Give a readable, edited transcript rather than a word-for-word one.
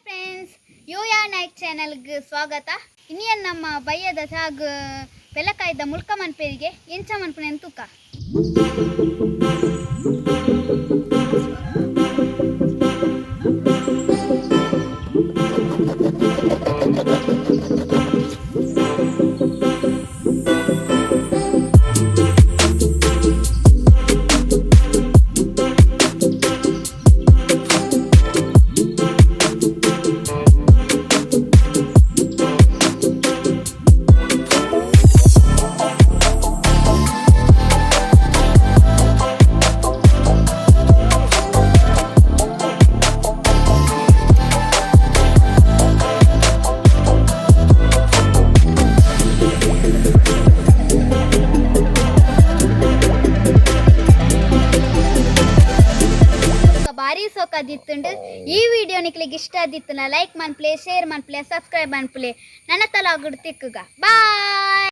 Friends, ಯೂಯಾ Nike ಚಾನಲ್ಗೆ ಸ್ವಾಗತ. ಇನ್ನೇನು ನಮ್ಮ ಬಯ್ಯದ ಸಾಗ್ ಬೆಲಕಾಯ್ದ ಮುಳ್ಕ ಮನ್ಪೇರಿಗೆ ಎಂಚ ಮನ್ಪುನೆ ತೂಕ ಭಾರಿ ಸೋಕಾದಿತ್ತುಂಡು. ಈ ವಿಡಿಯೋ ನಿಕ್ಲಿಗೆ ಇಷ್ಟ ಆದಿತ್ತು ಲೈಕ್ ಮನ್ಪ್ಲೆ, ಶೇರ್ ಮನ್ಪ್ಲೆ, ಸಬ್ಸ್ಕ್ರೈಬ್ ಮನ್ಪ್ಲೆ. ನನ್ನ ತಲ ತಿಕ್ಕುಗ ಬಾಯ್.